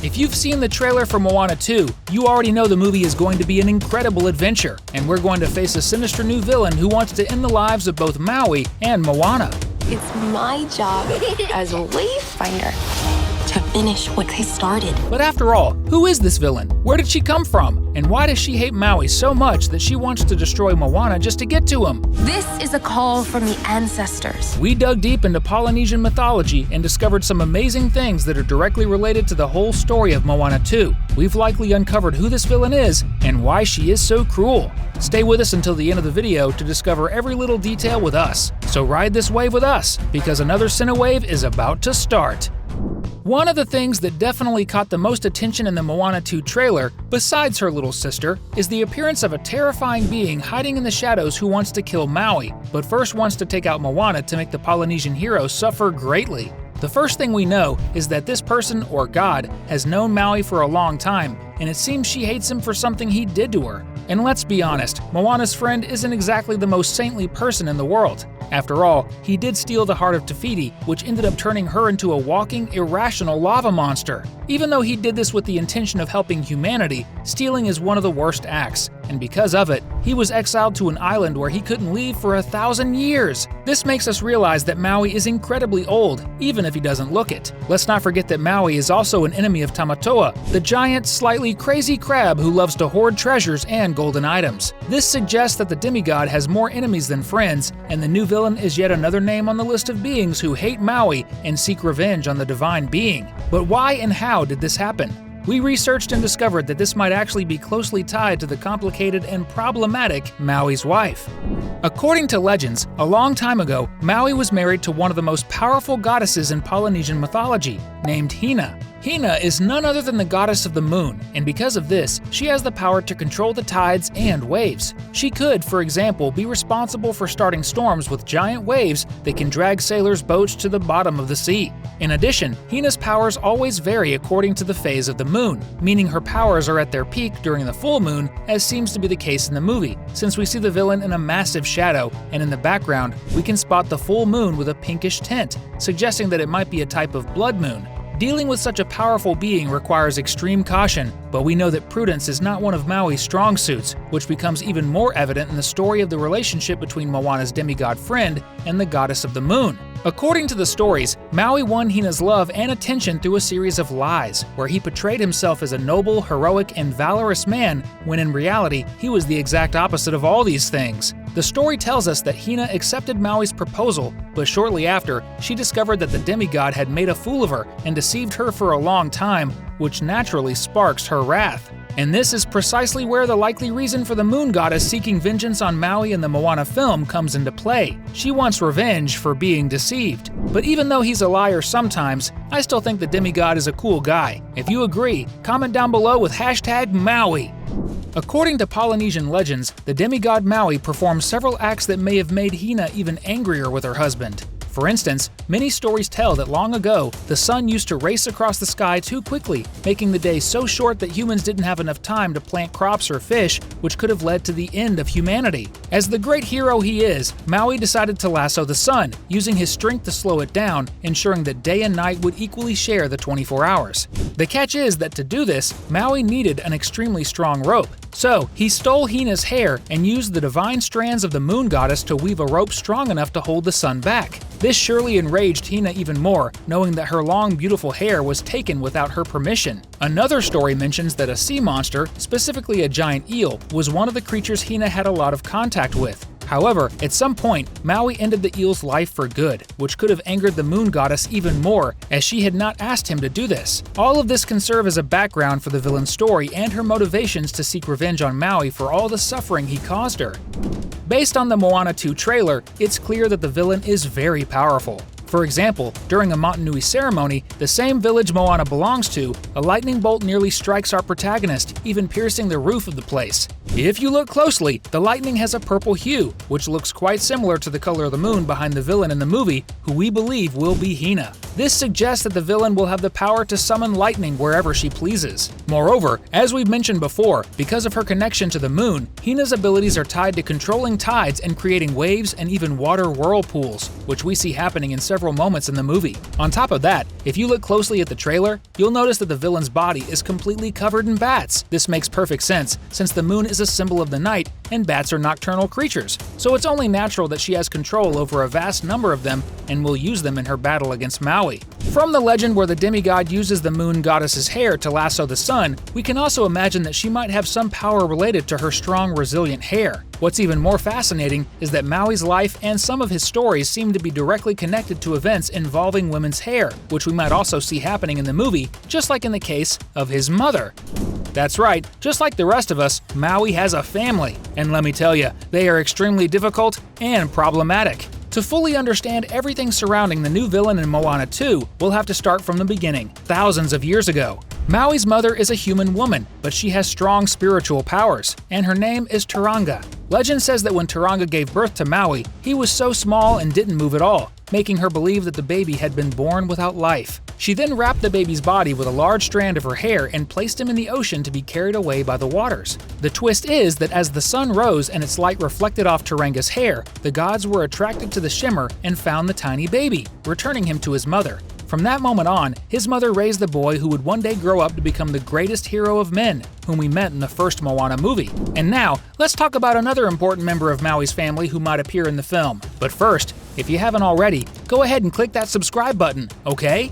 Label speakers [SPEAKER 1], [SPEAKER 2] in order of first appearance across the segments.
[SPEAKER 1] If you've seen the trailer for Moana 2, you already know the movie is going to be an incredible adventure, and we're going to face a sinister new villain who wants to end the lives of both Maui and Moana.
[SPEAKER 2] It's my job as a wayfinder to finish what they started.
[SPEAKER 1] But after all, who is this villain? Where did she come from? And why does she hate Maui so much that she wants to destroy Moana just to get to him?
[SPEAKER 2] This is a call from the ancestors.
[SPEAKER 1] We dug deep into Polynesian mythology and discovered some amazing things that are directly related to the whole story of Moana 2. We've likely uncovered who this villain is and why she is so cruel. Stay with us until the end of the video to discover every little detail with us. So ride this wave with us, because another Cinewave is about to start. One of the things that definitely caught the most attention in the Moana 2 trailer, besides her little sister, is the appearance of a terrifying being hiding in the shadows who wants to kill Maui, but first wants to take out Moana to make the Polynesian hero suffer greatly. The first thing we know is that this person, or god, has known Maui for a long time, and it seems she hates him for something he did to her. And let's be honest, Moana's friend isn't exactly the most saintly person in the world. After all, he did steal the heart of Te Fiti, which ended up turning her into a walking, irrational lava monster. Even though he did this with the intention of helping humanity, stealing is one of the worst acts, and because of it, he was exiled to an island where he couldn't leave for 1,000 years. This makes us realize that Maui is incredibly old, even if he doesn't look it. Let's not forget that Maui is also an enemy of Tamatoa, the giant, slightly crazy crab who loves to hoard treasures and golden items. This suggests that the demigod has more enemies than friends, and the new villain is yet another name on the list of beings who hate Maui and seek revenge on the divine being. But why and how did this happen? We researched and discovered that this might actually be closely tied to the complicated and problematic Maui's wife. According to legends, a long time ago, Maui was married to one of the most powerful goddesses in Polynesian mythology, named Hina. Hina is none other than the goddess of the moon, and because of this, she has the power to control the tides and waves. She could, for example, be responsible for starting storms with giant waves that can drag sailors' boats to the bottom of the sea. In addition, Hina's powers always vary according to the phase of the moon, meaning her powers are at their peak during the full moon, as seems to be the case in the movie, since we see the villain in a massive shadow, and in the background, we can spot the full moon with a pinkish tint, suggesting that it might be a type of blood moon. Dealing with such a powerful being requires extreme caution, but we know that prudence is not one of Maui's strong suits, which becomes even more evident in the story of the relationship between Moana's demigod friend and the goddess of the moon. According to the stories, Maui won Hina's love and attention through a series of lies, where he portrayed himself as a noble, heroic, and valorous man, when in reality, he was the exact opposite of all these things. The story tells us that Hina accepted Maui's proposal, but shortly after, she discovered that the demigod had made a fool of her and deceived her for a long time, which naturally sparks her wrath. And this is precisely where the likely reason for the moon goddess seeking vengeance on Maui in the Moana film comes into play. She wants revenge for being deceived. But even though he's a liar sometimes, I still think the demigod is a cool guy. If you agree, comment down below with #Maui. According to Polynesian legends, the demigod Maui performed several acts that may have made Hina even angrier with her husband. For instance, many stories tell that long ago, the sun used to race across the sky too quickly, making the day so short that humans didn't have enough time to plant crops or fish, which could have led to the end of humanity. As the great hero he is, Maui decided to lasso the sun, using his strength to slow it down, ensuring that day and night would equally share the 24 hours. The catch is that to do this, Maui needed an extremely strong rope. So, he stole Hina's hair and used the divine strands of the moon goddess to weave a rope strong enough to hold the sun back. This surely enraged Hina even more, knowing that her long, beautiful hair was taken without her permission. Another story mentions that a sea monster, specifically a giant eel, was one of the creatures Hina had a lot of contact with. However, at some point, Maui ended the eel's life for good, which could have angered the moon goddess even more, as she had not asked him to do this. All of this can serve as a background for the villain's story and her motivations to seek revenge on Maui for all the suffering he caused her. Based on the Moana 2 trailer, it's clear that the villain is very powerful. For example, during a Motunui ceremony, the same village Moana belongs to, a lightning bolt nearly strikes our protagonist, even piercing the roof of the place. If you look closely, the lightning has a purple hue, which looks quite similar to the color of the moon behind the villain in the movie, who we believe will be Hina. This suggests that the villain will have the power to summon lightning wherever she pleases. Moreover, as we've mentioned before, because of her connection to the moon, Hina's abilities are tied to controlling tides and creating waves and even water whirlpools, which we see happening in several several moments in the movie. On top of that, if you look closely at the trailer, you'll notice that the villain's body is completely covered in bats. This makes perfect sense, since the moon is a symbol of the night and bats are nocturnal creatures, so it's only natural that she has control over a vast number of them and will use them in her battle against Maui. From the legend where the demigod uses the moon goddess's hair to lasso the sun, we can also imagine that she might have some power related to her strong, resilient hair. What's even more fascinating is that Maui's life and some of his stories seem to be directly connected to events involving women's hair, which we might also see happening in the movie, just like in the case of his mother. That's right, just like the rest of us, Maui has a family, and let me tell you, they are extremely difficult and problematic. To fully understand everything surrounding the new villain in Moana 2, we'll have to start from the beginning, thousands of years ago. Maui's mother is a human woman, but she has strong spiritual powers, and her name is Turanga. Legend says that when Turanga gave birth to Maui, he was so small and didn't move at all, making her believe that the baby had been born without life. She then wrapped the baby's body with a large strand of her hair and placed him in the ocean to be carried away by the waters. The twist is that as the sun rose and its light reflected off Turanga's hair, the gods were attracted to the shimmer and found the tiny baby, returning him to his mother. From that moment on, his mother raised the boy who would one day grow up to become the greatest hero of men, whom we met in the first Moana movie. And now, let's talk about another important member of Maui's family who might appear in the film. But first, if you haven't already, go ahead and click that subscribe button, okay?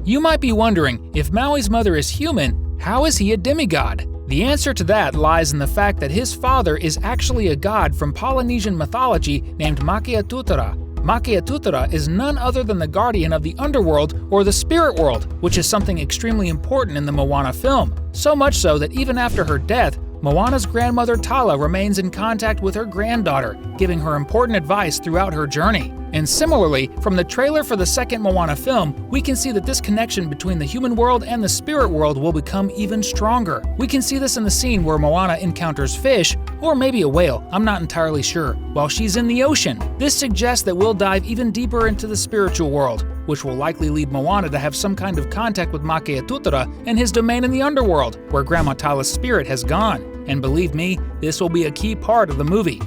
[SPEAKER 1] You might be wondering, if Maui's mother is human, how is he a demigod? The answer to that lies in the fact that his father is actually a god from Polynesian mythology named Makeatutura. Makeatutura is none other than the guardian of the underworld or the spirit world, which is something extremely important in the Moana film. So much so that even after her death, Moana's grandmother Tala remains in contact with her granddaughter, giving her important advice throughout her journey. And similarly, from the trailer for the second Moana film, we can see that this connection between the human world and the spirit world will become even stronger. We can see this in the scene where Moana encounters fish, or maybe a whale, I'm not entirely sure, while she's in the ocean. This suggests that we'll dive even deeper into the spiritual world, which will likely lead Moana to have some kind of contact with Makeatutura and his domain in the underworld, where Grandma Tala's spirit has gone. And believe me, this will be a key part of the movie.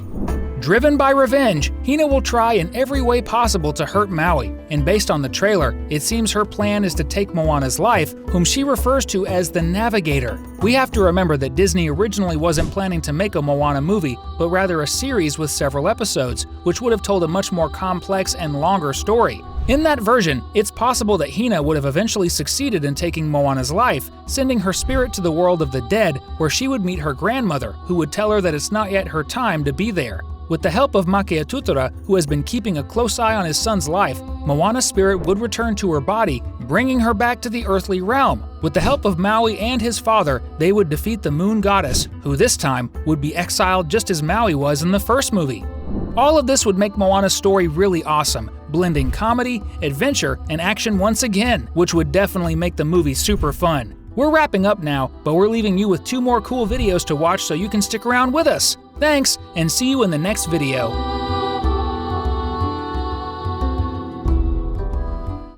[SPEAKER 1] Driven by revenge, Hina will try in every way possible to hurt Maui, and based on the trailer, it seems her plan is to take Moana's life, whom she refers to as the Navigator. We have to remember that Disney originally wasn't planning to make a Moana movie, but rather a series with several episodes, which would have told a much more complex and longer story. In that version, it's possible that Hina would have eventually succeeded in taking Moana's life, sending her spirit to the world of the dead, where she would meet her grandmother, who would tell her that it's not yet her time to be there. With the help of Makeatutura, who has been keeping a close eye on his son's life, Moana's spirit would return to her body, bringing her back to the earthly realm. With the help of Maui and his father, they would defeat the moon goddess, who this time would be exiled just as Maui was in the first movie. All of this would make Moana's story really awesome, blending comedy, adventure, and action once again, which would definitely make the movie super fun. We're wrapping up now, but we're leaving you with 2 more cool videos to watch so you can stick around with us. Thanks, and see you in the next video.